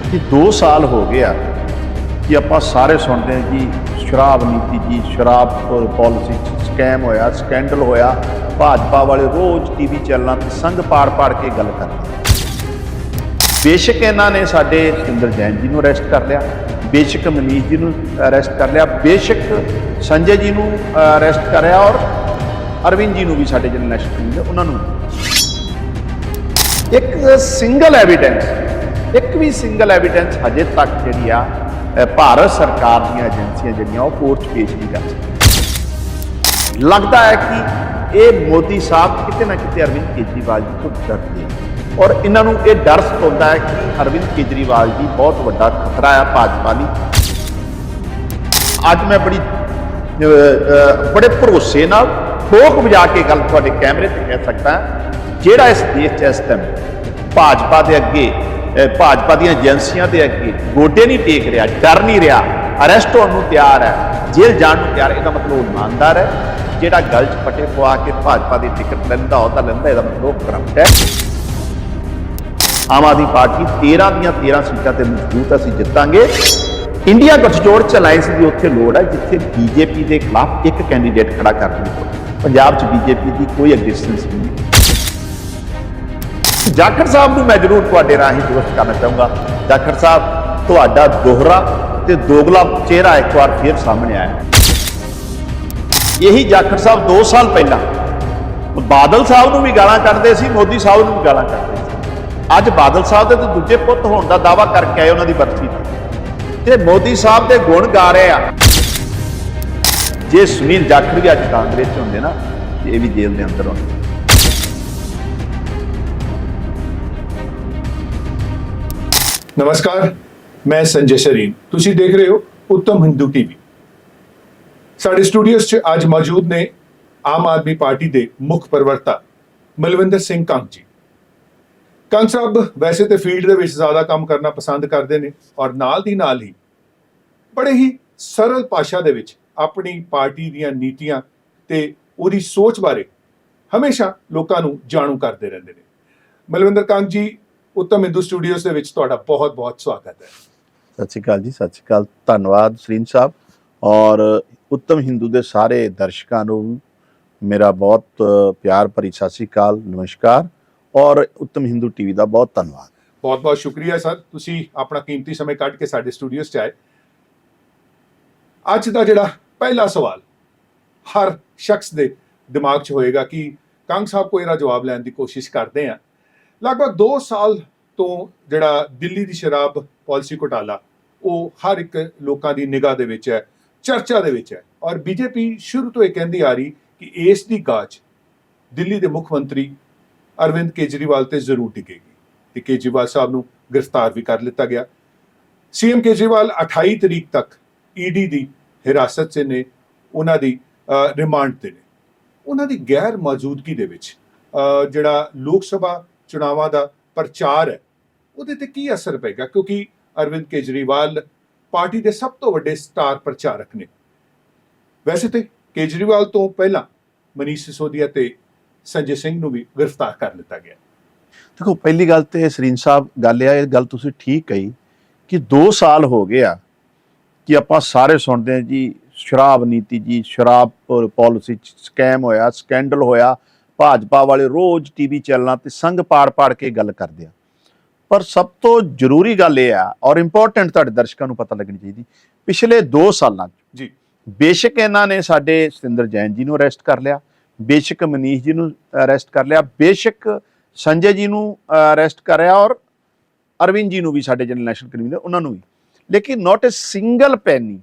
कि 2 साल हो गया कि ਆਪਾਂ ਸਾਰੇ ਸੁਣਦੇ ਹਾਂ ਜੀ शराब नीति जी शराब पॉलिसी ਸਕੈਮ ਹੋਇਆ ਸਕੈਂਡਲ ਹੋਇਆ भाजपा वाले रोज़ टीवी चैनलों पर संघ पाड़ के गल करते बेशक इन्होंने साडे सुंदर जैन जी को अरेस्ट कर लिया बेशक मनीष जी को अरेस्ट कर लिया बेशक संजय जी को अरेस्ट कराया और अरविंद जी को भी साडे जिहड़े नैशनल कमीशन उन्होंने एक सिंगल एविडेंस एक भी सिंगल एविडेंस हजे तक जिहड़ी आ भारत सरकार दी एजेंसियां जिहड़ियां कोर्ट च पेश नहीं कर सकती। लगता है कि ये मोदी साहब किते ना किते अरविंद केजरीवाल जी को डरते हैं और इन्हों ये डर सताता है कि अरविंद केजरीवाल जी बहुत बड़ा खतरा है भाजपा लई। अज मैं बड़े भरोसे नाल ठोक बजा के गल तुहाडे कैमरे ते कह सकता जिहड़ा इस देश च इस टाइम भाजपा के अगे भाजपा दी एजेंसियां के अगे गोडे नहीं टेक रहा डर नहीं रहा अरेस्ट होने तैयार है जेल जाने को तैयार इसका मतलब ईमानदार है जिहड़ा गल च पटे पवा के भाजपा की टिकट लैंदा अहुदा लैंदा इसका मतलब करप्ट है। आम आदमी पार्टी 13 ਦੀਆਂ 13 सीटां ते मजबूत असीं जितांगे। इंडिया गठजोड़ च अलायंस की उत्थे लोड़ है जिथे बीजेपी के खिलाफ एक कैंडीडेट खड़ा करने को पंजाब च बीजेपी की कोई एग्जिस्टेंस नहीं। जाखड़ साहब को मैं जरूर तुहाडे राਹੀਂ दुरुस्त करना चाहूँगा। जाखड़ साहब तुहाडा दोहरा ते दोगला चेहरा एक बार फिर सामने आया। यही जाखड़ साहब 2 साल पहला बादल साहब को भी गालां कढदे सी मोदी साहब को भी गालां कढदे सी। अज बादल साहब के तो दूजे पुत होने का दावा करके आए उन्होंने बरसी ते मोदी साहब के गुण गा रहे आ। जे सुनील जाखड़ भी अज कांग्रेस च होंदे ना ये भी जेल के अंदर होंदे। नमस्कार, मैं संजय शरीन, तुसी देख रहे हो उत्तम हिंदू टीवी। साडे स्टूडियोज च अज मौजूद ने आम आदमी पार्टी के मुख प्रवक्ता मलविंदर सिंह कंग जी। कंग साहब वैसे तो फील्ड दे विच ज़्यादा काम करना पसंद करते हैं और नाल ही बड़े ही सरल भाषा दे विच अपनी पार्टी दीयां नीतियां ते उहदी सोच बारे हमेशा लोकां नूं जाणू करते रहंदे ने। मलविंदर कंग जी, उत्तम हिंदू स्टूडियोज दे विच तुहाडा बहुत बहुत स्वागत है। सत श्री अकाल जी, सत श्री अकाल, धन्यवाद सरीन साहब और उत्तम हिंदू के सारे दर्शकों को मेरा बहुत प्यार भरी सत श्री अकाल, नमस्कार और उत्तम हिंदू टीवी का बहुत धन्यवाद। बहुत बहुत शुक्रिया सर, तुसी अपना कीमती समय कढ़ के साडे स्टूडियोज च आए। अज का जिहड़ा पहला सवाल हर शख्स के दिमाग च होएगा कि कंग साहब को इहदा जवाब लैण की कोशिश करते हैं। लगभग 2 साल तो जिहड़ा दिल्ली की शराब पॉलिसी घोटाला वो हर एक लोगों की निगाह दे विच है, चर्चा दे विच है और बीजेपी शुरू तो यह कहती आ रही कि इस दी गाज दिल्ली के मुख्यमंत्री अरविंद केजरीवाल ते जरूर टिकेगी ते केजरीवाल साहब नूं गिरफ्तार भी कर लिया गया। सीएम केजरीवाल 28 तरीक तक ईडी की हिरासत से ने, उन्हां दी रिमांड ते ने। उन्हां दी गैर मौजूदगी दे विच जिहड़ा लोक सभा चुनावां दा प्रचार है उहदे ते की असर पेगा, क्योंकि अरविंद केजरीवाल पार्टी के सब तो वड्डे स्टार प्रचारक ने। वैसे तो केजरीवाल तो पहला मनीष सिसोदिया ते संजय सिंह नूं भी गिरफ्तार कर लिया गया। देखो, पहली गल तो सरीन साहब गल ये गल तुसीं ठीक कही कि 2 साल हो गया कि आपां सारे सुनते हैं जी शराब नीति जी शराब पॉलिसी स्कैम होया स्कैंडल होया भाजपा वाले रोज़ टीवी चैनलों पर संघ पाड़ के गल करते हैं। पर सब तो जरूरी गल यह है और इंपोर्टेंट तुहाडे दर्शकों को पता लगनी चाहिए, पिछले 2 सालों जी बेशक इन्होंने साडे सुंदर जैन जी को अरेस्ट कर लिया बेशक मनीष जी को अरेस्ट कर लिया बेशक संजय जी को अरेस्ट कराया और अरविंद जी को भी साडे जिहड़े नैशनल कमीशन उन्होंने भी, लेकिन नॉट ए सिंगल पैनी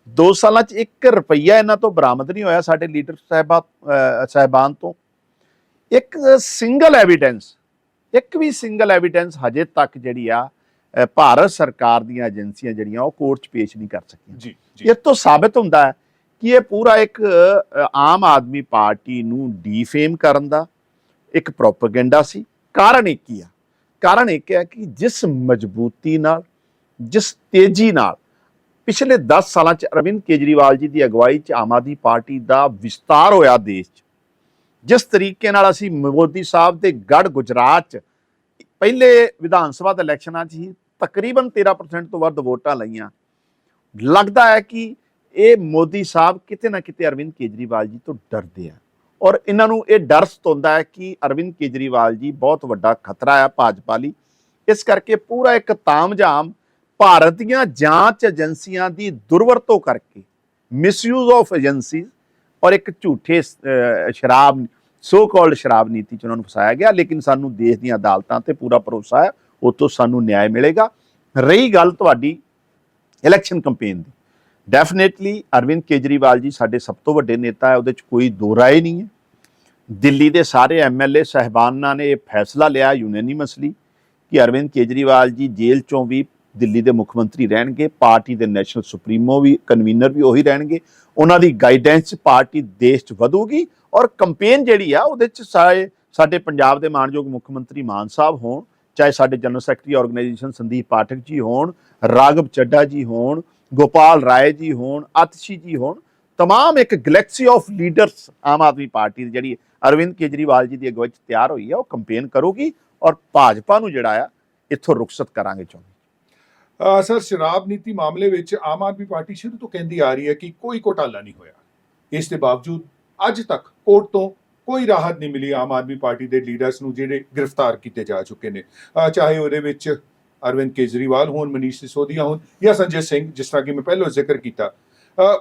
2 सालों 1 रुपया इन्हों तो बरामद नहीं होया साडे लीडर साहिबान तो। एक सिंगल एविडेंस हजे तक जिहड़ी आ भारत सरकार दी एजेंसियां जिहड़ियां वो कोर्ट च पेश नहीं कर सकियां। इस तो साबित होंदा है कि ये पूरा एक आम आदमी पार्टी नूं डीफेम करन दा एक प्रोपेगेंडा सी। कारण एक ही है कि जिस मजबूती नाल जिस तेजी नाल पिछले 10 सालों अरविंद केजरीवाल जी की अगवाई च आम आदमी पार्टी का विस्तार होया देश च, जिस तरीके नाल असीं मोदी साहब के गढ़ गुजरात पहले विधान सभा के इलैक्शनां ही ਤਕਰੀਬਨ 13% ਤੋਂ ਵੱਧ ਵੋਟਾਂ ਲਈਆਂ। ਲੱਗਦਾ ਹੈ ਕਿ ਇਹ ਮੋਦੀ ਸਾਹਿਬ ਕਿਤੇ ਨਾ ਕਿਤੇ ਅਰਵਿੰਦ ਕੇਜਰੀਵਾਲ ਜੀ ਤੋਂ ਡਰਦੇ ਆ, ਔਰ ਇਹਨਾਂ ਨੂੰ ਇਹ ਡਰ ਸਤਾਉਂਦਾ ਹੈ ਕਿ ਅਰਵਿੰਦ ਕੇਜਰੀਵਾਲ ਜੀ ਬਹੁਤ ਵੱਡਾ ਖਤਰਾ ਹੈ ਭਾਜਪਾ ਲਈ। ਇਸ ਕਰਕੇ ਪੂਰਾ ਇੱਕ ਤਾਮਝਾਮ ਭਾਰਤ ਦੀਆਂ ਜਾਂਚ ਏਜੰਸੀਆਂ ਦੀ ਦੁਰਵਰਤੋਂ ਕਰਕੇ, ਮਿਸਯੂਜ਼ ਆਫ ਏਜੰਸੀਜ਼, ਔਰ ਇੱਕ ਝੂਠੇ ਸ਼ਰਾਬ ਸੋ ਕਾਲਡ ਸ਼ਰਾਬ ਨੀਤੀ 'ਚ ਉਹਨਾਂ ਨੂੰ ਫਸਾਇਆ ਗਿਆ। ਲੇਕਿਨ ਸਾਨੂੰ ਦੇਸ਼ ਦੀਆਂ ਅਦਾਲਤਾਂ ਤੇ ਪੂਰਾ ਭਰੋਸਾ ਹੈ, ਉੱਥੋਂ ਸਾਨੂੰ ਨਿਆਂ ਮਿਲੇਗਾ। ਰਹੀ ਗੱਲ ਤੁਹਾਡੀ ਇਲੈਕਸ਼ਨ ਕੰਪੇਨ ਦੀ, ਡੈਫੀਨੇਟਲੀ ਅਰਵਿੰਦ ਕੇਜਰੀਵਾਲ ਜੀ ਸਾਡੇ ਸਭ ਤੋਂ ਵੱਡੇ ਨੇਤਾ ਹੈ, ਉਹਦੇ 'ਚ ਕੋਈ ਦੋ ਰਾਏ ਨਹੀਂ ਹੈ। ਦਿੱਲੀ ਦੇ ਸਾਰੇ MLA ਸਾਹਿਬਾਨਾਂ ਨੇ ਇਹ ਫੈਸਲਾ ਲਿਆ ਯੂਨੈਨਿਮਸਲੀ ਕਿ ਅਰਵਿੰਦ ਕੇਜਰੀਵਾਲ ਜੀ ਜੇਲ੍ਹ 'ਚੋਂ ਵੀ ਦਿੱਲੀ ਦੇ ਮੁੱਖ ਮੰਤਰੀ ਰਹਿਣਗੇ, ਪਾਰਟੀ ਦੇ ਨੈਸ਼ਨਲ ਸੁਪਰੀਮੋ ਵੀ, ਕਨਵੀਨਰ ਵੀ ਉਹੀ ਰਹਿਣਗੇ। ਉਹਨਾਂ ਦੀ ਗਾਈਡੈਂਸ 'ਚ ਪਾਰਟੀ ਦੇਸ਼ 'ਚ ਵਧੂਗੀ, ਔਰ ਕੰਪੇਨ ਜਿਹੜੀ ਆ ਉਹਦੇ 'ਚ ਸਾਡੇ ਪੰਜਾਬ ਦੇ ਮਾਣਯੋਗ ਮੁੱਖ ਮੰਤਰੀ ਮਾਨ ਸਾਹਿਬ ਹੋਣ, ਚਾਹੇ ਸਾਡੇ ਜਨਰਲ ਸੈਕਟਰੀ ਆਰਗੇਨਾਈਜੇਸ਼ਨ ਸੰਦੀਪ ਪਾਠਕ ਜੀ ਹੋਣ, ਰਾਘਵ ਚੱਡਾ ਜੀ ਹੋਣ, ਗੋਪਾਲ ਰਾਏ ਜੀ ਹੋਣ, ਆਤਸ਼ੀ ਜੀ ਹੋਣ, तमाम एक गैलेक्सी ऑफ लीडर्स आम आदमी पार्टी ਜਿਹੜੀ ਅਰਵਿੰਦ ਕੇਜਰੀਵਾਲ ਜੀ ਦੀ ਅਗਵਾਈ 'ਚ ਤਿਆਰ ਹੋਈ ਹੈ, ਉਹ ਕੰਪੇਨ ਕਰੂਗੀ ਔਰ ਭਾਜਪਾ ਨੂੰ ਜਿਹੜਾ ਆ ਇੱਥੋਂ ਰੁਖਸਤ ਕਰਾਂਗੇ ਚਾਹੁੰਦੇ। ਸਰ, ਸ਼ਰਾਬ ਨੀਤੀ ਮਾਮਲੇ ਵਿੱਚ ਆਮ ਆਦਮੀ ਪਾਰਟੀ ਸ਼ੁਰੂ ਤੋਂ ਕਹਿੰਦੀ ਆ ਰਹੀ ਹੈ ਕਿ ਕੋਈ ਘੋਟਾਲਾ ਨਹੀਂ ਹੋਇਆ। ਇਸ ਦੇ ਬਾਵਜੂਦ ਅੱਜ ਤੱਕ ਕੋਰਟ ਤੋਂ ਕੋਈ ਰਾਹਤ ਨਹੀਂ ਮਿਲੀ ਆਮ ਆਦਮੀ ਪਾਰਟੀ ਦੇ ਲੀਡਰਸ ਨੂੰ ਜਿਹੜੇ ਗ੍ਰਿਫਤਾਰ ਕੀਤੇ ਜਾ ਚੁੱਕੇ ਨੇ, ਚਾਹੇ ਉਹਦੇ ਵਿੱਚ ਅਰਵਿੰਦ ਕੇਜਰੀਵਾਲ ਹੋਣ, ਮਨੀਸ਼ ਸਿਸੋਦੀਆ ਹੋਣ ਜਾਂ ਸੰਜੇ ਸਿੰਘ, ਜਿਸ ਤਰ੍ਹਾਂ ਕਿ ਮੈਂ ਪਹਿਲਾਂ ਜ਼ਿਕਰ ਕੀਤਾ।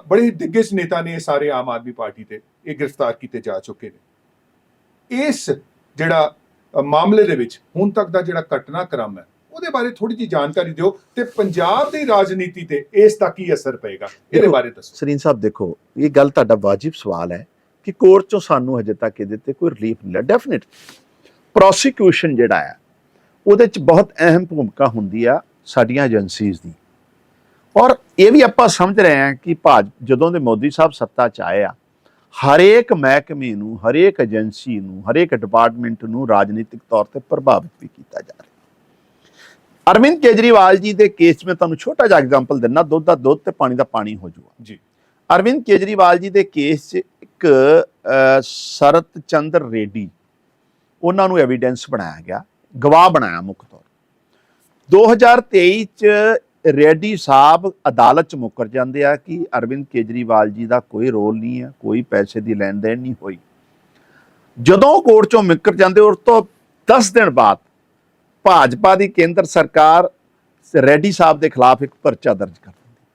ਬੜੇ ਦਿੱਗਜ ਨੇਤਾ ਨੇ ਸਾਰੇ ਆਮ ਆਦਮੀ ਪਾਰਟੀ ਤੇ ਇਹ ਗ੍ਰਿਫਤਾਰ ਕੀਤੇ ਜਾ ਚੁੱਕੇ ਨੇ। ਇਸ ਜਿਹੜਾ ਮਾਮਲੇ ਦੇ ਵਿੱਚ ਹੁਣ ਤੱਕ ਦਾ ਜਿਹੜਾ ਘਟਨਾਕ੍ਰਮ ਹੈ ਉਹਦੇ ਬਾਰੇ ਥੋੜੀ ਜਿਹੀ ਜਾਣਕਾਰੀ ਦਿਓ, ਤੇ ਪੰਜਾਬ ਦੀ ਰਾਜਨੀਤੀ ਤੇ ਇਸ ਦਾ ਕੀ ਅਸਰ ਪਏਗਾ ਇਹਦੇ ਬਾਰੇ ਦੱਸੋ। ਸਰੀਨ ਸਾਹਿਬ, ਦੇਖੋ, ਇਹ ਗੱਲ ਤੁਹਾਡਾ ਵਾਜਿਬ ਸਵਾਲ ਹੈ ਕਿ ਕੋਰਟ ਚੋਂ ਸਾਨੂੰ ਹਜੇ ਤੱਕ ਇਹਦੇ ਤੇ ਕੋਈ ਰਿਲੀਫ ਨਹੀਂ ਮਿਲਿਆ। ਡੈਫੀਨਿਟ ਪ੍ਰੋਸੀਕਿਊਸ਼ਨ ਜਿਹੜਾ ਹੈ ਉਹਦੇ 'ਚ ਬਹੁਤ ਅਹਿਮ ਭੂਮਿਕਾ ਹੁੰਦੀ ਆ ਸਾਡੀਆਂ ਏਜੰਸੀਜ਼ ਦੀ, ਔਰ ਇਹ ਵੀ ਆਪਾਂ ਸਮਝ ਰਹੇ ਹਾਂ ਕਿ ਜਦੋਂ ਦੇ ਮੋਦੀ ਸਾਹਿਬ ਸੱਤਾ 'ਚ ਆਏ ਆ, ਹਰੇਕ ਮਹਿਕਮੇ ਨੂੰ, ਹਰੇਕ ਏਜੰਸੀ ਨੂੰ, ਹਰੇਕ ਡਿਪਾਰਟਮੈਂਟ ਨੂੰ ਰਾਜਨੀਤਿਕ ਤੌਰ ਤੇ ਪ੍ਰਭਾਵਿਤ ਵੀ ਕੀਤਾ ਜਾ ਰਿਹਾ। ਅਰਵਿੰਦ ਕੇਜਰੀਵਾਲ ਜੀ ਦੇ ਕੇਸ 'ਚ ਮੈਂ ਤੁਹਾਨੂੰ ਛੋਟਾ ਜਿਹਾ ਐਗਜ਼ਾਮਪਲ ਦਿੰਦਾ, ਦੁੱਧ ਦਾ ਦੁੱਧ ਤੇ ਪਾਣੀ ਦਾ ਪਾਣੀ ਹੋ ਜਾਊਗਾ ਜੀ। ਅਰਵਿੰਦ ਕੇਜਰੀਵਾਲ ਜੀ ਦੇ ਕੇਸ 'ਚ ਇੱਕ ਸ਼ਰਤ ਚੰਦਰ ਰੈਡੀ, ਉਹਨਾਂ ਨੂੰ ਐਵੀਡੈਂਸ ਬਣਾਇਆ ਗਿਆ, ਗਵਾਹ ਬਣਾਇਆ ਮੁੱਖ ਤੌਰ। 2023 'ਚ ਰੈਡੀ ਸਾਹਿਬ ਅਦਾਲਤ 'ਚ ਮੁੱਕਰ ਜਾਂਦੇ ਆ ਕਿ ਅਰਵਿੰਦ ਕੇਜਰੀਵਾਲ ਜੀ ਦਾ ਕੋਈ ਰੋਲ ਨਹੀਂ ਹੈ, ਕੋਈ ਪੈਸੇ ਦੀ ਲੈਣ ਦੇਣ ਨਹੀਂ ਹੋਈ। ਜਦੋਂ ਕੋਰਟ 'ਚੋਂ ਮੁੱਕਰ ਜਾਂਦੇ, ਉਸ ਤੋਂ 10 ਦਿਨ ਬਾਅਦ ਭਾਜਪਾ ਦੀ ਕੇਂਦਰ ਸਰਕਾਰ ਰੈਡੀ ਸਾਹਿਬ ਦੇ ਖਿਲਾਫ ਇੱਕ ਪਰਚਾ ਦਰਜ ਕਰ ਦਿੰਦੀ,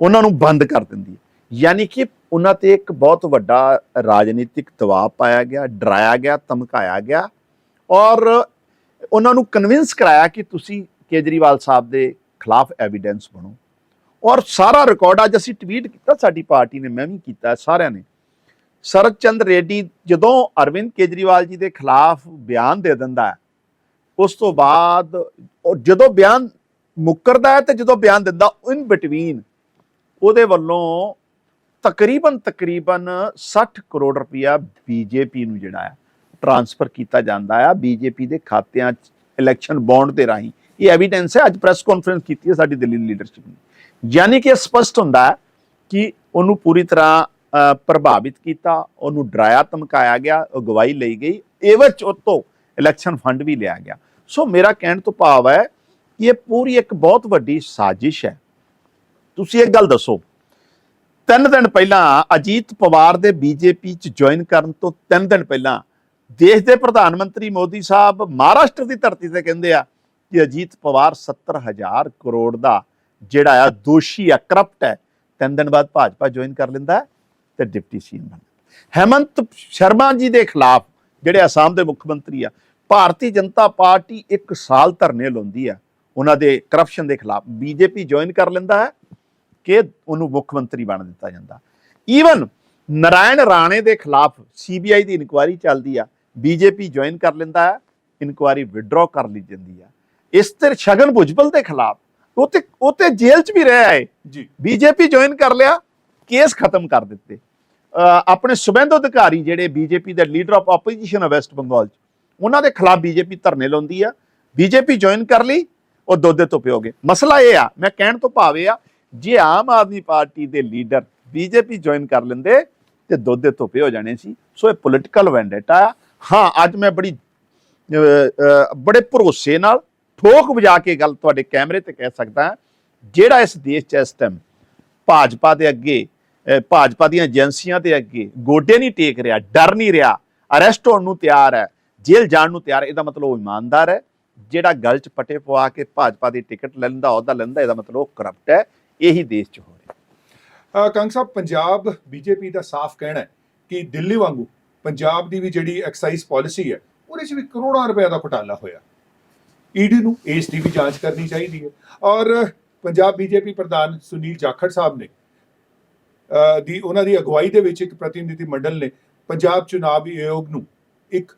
ਉਹਨਾਂ ਨੂੰ ਬੰਦ ਕਰ ਦਿੰਦੀ ਹੈ। ਯਾਨੀ ਕਿ ਉਹਨਾਂ ਤੇ ਇੱਕ ਬਹੁਤ ਵੱਡਾ ਰਾਜਨੀਤਿਕ ਦਬਾਅ ਪਾਇਆ ਗਿਆ, ਡਰਾਇਆ ਗਿਆ, ਧਮਕਾਇਆ ਗਿਆ, ਔਰ ਉਹਨਾਂ ਨੂੰ ਕਨਵਿੰਸ ਕਰਾਇਆ ਕਿ ਤੁਸੀਂ ਕੇਜਰੀਵਾਲ ਸਾਹਿਬ ਦੇ ਖਿਲਾਫ ਐਵੀਡੈਂਸ ਬਣੋ। ਔਰ ਸਾਰਾ ਰਿਕਾਰਡ ਅੱਜ ਅਸੀਂ ਟਵੀਟ ਕੀਤਾ, ਸਾਡੀ ਪਾਰਟੀ ਨੇ, ਮੈਂ ਵੀ ਕੀਤਾ, ਸਾਰਿਆਂ ਨੇ। ਸ਼ਰਤ ਚੰਦ ਰੈਡੀ ਜਦੋਂ ਅਰਵਿੰਦ ਕੇਜਰੀਵਾਲ ਜੀ ਦੇ ਖਿਲਾਫ ਬਿਆਨ ਦੇ ਦਿੰਦਾ ਹੈ, ਉਸ ਤੋਂ ਬਾਅਦ ਔਰ ਜਦੋਂ ਬਿਆਨ ਮੁੱਕਰਦਾ ਹੈ ਤੇ ਜਦੋਂ ਬਿਆਨ ਦਿੰਦਾ, ਇਨ ਬਿਟਵੀਨ ਉਹਦੇ ਵੱਲੋਂ ਤਕਰੀਬਨ 60 ਕਰੋੜ ਰੁਪਇਆ ਬੀਜੇਪੀ ਨੂੰ ਜਿਹੜਾ ਹੈ ਟ੍ਰਾਂਸਫਰ ਕੀਤਾ ਜਾਂਦਾ ਹੈ ਬੀਜੇਪੀ ਦੇ ਖਾਤਿਆਂ 'ਚ ਇਲੈਕਸ਼ਨ ਬੌਂਡ ਦੇ ਰਾਹੀਂ। ਇਹ ਐਵੀਡੈਂਸ ਹੈ, ਅੱਜ ਪ੍ਰੈਸ ਕਾਨਫਰੰਸ ਕੀਤੀ ਹੈ ਸਾਡੀ ਦਿੱਲੀ ਲੀਡਰਸ਼ਿਪ ਨੇ। ਯਾਨੀ ਕਿ ਇਹ ਸਪਸ਼ਟ ਹੁੰਦਾ ਹੈ ਕਿ ਉਹਨੂੰ ਪੂਰੀ ਤਰ੍ਹਾਂ ਪ੍ਰਭਾਵਿਤ ਕੀਤਾ, ਉਹਨੂੰ ਡਰਾਇਆ ਧਮਕਾਇਆ ਗਿਆ, ਉਹ ਗਵਾਹੀ ਲਈ ਗਈ, ਇਹਵਚ ਉਤੋਂ ਇਲੈਕਸ਼ਨ ਫੰਡ ਵੀ ਲਿਆ ਗਿਆ। ਸੋ ਮੇਰਾ ਕਹਿਣ ਤੋਂ ਭਾਵ ਹੈ ਕਿ ਇਹ ਪੂਰੀ ਇੱਕ ਬਹੁਤ ਵੱਡੀ ਸਾਜ਼ਿਸ਼ ਹੈ। ਤੁਸੀਂ ਇੱਕ ਗੱਲ ਦੱਸੋ, 3 ਦਿਨ ਪਹਿਲਾਂ ਅਜੀਤ ਪਵਾਰ ਦੇ ਬੀਜੇਪੀ 'ਚ ਜੁਆਇਨ ਕਰਨ ਤੋਂ 3 ਦਿਨ ਪਹਿਲਾਂ ਦੇਸ਼ ਦੇ ਪ੍ਰਧਾਨ ਮੰਤਰੀ ਮੋਦੀ ਸਾਹਿਬ ਮਹਾਰਾਸ਼ਟਰ ਦੀ ਧਰਤੀ ਤੇ ਕਹਿੰਦੇ ਆ ਕਿ ਅਜੀਤ ਪਵਾਰ 70,000 ਕਰੋੜ ਦਾ ਜਿਹੜਾ ਆ ਦੋਸ਼ੀ ਆ, ਕਰਪਟ ਹੈ। 3 ਦਿਨ ਬਾਅਦ ਭਾਜਪਾ ਜੁਆਇਨ ਕਰ ਲੈਂਦਾ ਹੈ ਤੇ ਡਿਪਟੀ ਸੀਐਮ ਬਣਦਾ। ਹੈਮੰਤ ਸ਼ਰਮਾ ਜੀ ਦੇ ਖਿਲਾਫ, ਜਿਹੜੇ ਅਸਾਮ ਦੇ ਮੁੱਖ ਮੰਤਰੀ ਆ, ਭਾਰਤੀ ਜਨਤਾ ਪਾਰਟੀ 1 ਸਾਲ ਧਰਨੇ ਲਾਉਂਦੀ ਆ ਉਹਨਾਂ ਦੇ ਕਰਪਸ਼ਨ ਦੇ ਖਿਲਾਫ। ਬੀਜੇਪੀ ਜੁਆਇਨ ਕਰ ਲੈਂਦਾ ਹੈ ਕਿ ਉਹਨੂੰ ਮੁੱਖ ਮੰਤਰੀ ਬਣ ਦਿੱਤਾ ਜਾਂਦਾ। ਈਵਨ ਨਾਰਾਇਣ ਰਾਣੇ ਦੇ ਖਿਲਾਫ CBI ਦੀ ਇਨਕੁਆਇਰੀ ਚੱਲਦੀ ਆ, ਬੀਜੇਪੀ ਜੁਆਇਨ ਕਰ ਲੈਂਦਾ ਹੈ, ਇਨਕੁਆਇਰੀ ਵਿਡਰੋ ਕਰ ਲਈ ਜਾਂਦੀ ਆ। ਇਸ ਤੇ ਸ਼ਗਨ ਭੁਜਬਲ ਦੇ ਖਿਲਾਫ ਉਹ ਤੇ ਜੇਲ੍ਹ 'ਚ ਵੀ ਰਿਹਾ ਹੈ ਜੀ, ਬੀਜੇਪੀ ਜੁਆਇਨ ਕਰ ਲਿਆ, ਕੇਸ ਖਤਮ ਕਰ ਦਿੱਤੇ। ਆਪਣੇ ਸੁਬੇਂਦੂ ਅਧਿਕਾਰੀ ਜਿਹੜੇ ਬੀਜੇਪੀ ਦੇ ਲੀਡਰ ਆਫ ਆਪੋਜੀਸ਼ਨ ਆ ਵੈਸਟ ਬੰਗਾਲ 'ਚ, ਉਹਨਾਂ ਦੇ ਖਿਲਾਫ ਬੀਜੇਪੀ ਧਰਨੇ ਲਾਉਂਦੀ ਆ, ਬੀਜੇਪੀ ਜੁਆਇਨ ਕਰ ਲਈ, ਉਹ ਦੋਦੇ ਧੁੱਪੇ ਹੋ ਗਏ। ਮਸਲਾ ਇਹ ਆ, ਮੈਂ ਕਹਿਣ ਤੋਂ ਭਾਵ ਇਹ ਆ, ਜੇ ਆਮ ਆਦਮੀ ਪਾਰਟੀ ਦੇ ਲੀਡਰ ਬੀਜੇਪੀ ਜੁਆਇਨ ਕਰ ਲੈਂਦੇ ਤੇ ਦੋਦੇ ਧੁੱਪੇ ਹੋ ਜਾਣੇ ਸੀ। ਸੋ ਇਹ ਪੋਲੀਟੀਕਲ ਵੈਂਡੇਟਾ ਆ। ਹਾਂ, ਅੱਜ ਮੈਂ ਬੜੇ ਭਰੋਸੇ ਨਾਲ, ਠੋਕ ਵਜਾ ਕੇ ਗੱਲ ਤੁਹਾਡੇ ਕੈਮਰੇ ਤੇ ਕਹਿ ਸਕਦਾ, ਜਿਹੜਾ ਇਸ ਦੇਸ਼ 'ਚ ਇਸ ਟਾਈਮ ਭਾਜਪਾ ਦੇ ਅੱਗੇ, ਭਾਜਪਾ ਦੀਆਂ ਏਜੰਸੀਆਂ ਦੇ ਅੱਗੇ ਗੋਡੇ ਨਹੀਂ ਟੇਕ ਰਿਹਾ, ਡਰ ਨਹੀਂ ਰਿਹਾ, ਅਰੈਸਟ ਹੋਣ ਨੂੰ ਤਿਆਰ ਹੈ, ਜੇਲ੍ਹ ਜਾਣ ਨੂੰ ਤਿਆਰ ਹੈ, ਇਹਦਾ ਮਤਲਬ ਉਹ ਇਮਾਨਦਾਰ ਹੈ। ਜਿਹੜਾ ਗਲ 'ਚ ਪੱਟੇ ਪਵਾ ਕੇ ਭਾਜਪਾ ਦੀ ਟਿਕਟ ਲੈਂਦਾ, ਅਹੁਦਾ ਲੈਂਦਾ, ਇਹਦਾ ਮਤਲਬ ਉਹ ਕਰਪਟ ਹੈ। ਇਹੀ ਦੇਸ਼ 'ਚ ਹੋ ਰਿਹਾ। ਕੰਗ ਸਾਹਿਬ, ਪੰਜਾਬ ਬੀਜੇਪੀ ਦਾ ਸਾਫ਼ ਕਹਿਣਾ ਹੈ ਕਿ ਦਿੱਲੀ ਵਾਂਗੂ ਪੰਜਾਬ ਦੀ ਵੀ ਜਿਹੜੀ ਐਕਸਾਈਜ਼ ਪਾਲਿਸੀ ਹੈ ਉਹਦੇ 'ਚ ਵੀ ਕਰੋੜਾਂ ਰੁਪਏ ਦਾ ਘੁਟਾਲਾ ਹੋਇਆ। ਈਡੀ ਨੂੰ ਇਸ ਦੀ ਵੀ ਜਾਂਚ ਕਰਨੀ ਚਾਹੀਦੀ ਹੈ। ਔਰ ਪੰਜਾਬ ਬੀਜੇਪੀ ਪ੍ਰਧਾਨ ਸੁਨੀਲ ਜਾਖੜ ਸਾਹਿਬ ਨੇ ਉਹਨਾਂ ਦੀ ਅਗਵਾਈ ਦੇ ਵਿੱਚ ਇੱਕ ਪ੍ਰਤੀਨਿਧੀ ਮੰਡਲ ਨੇ ਪੰਜਾਬ ਚੁਣਾਵ ਆਯੋਗ ਨੂੰ ਇੱਕ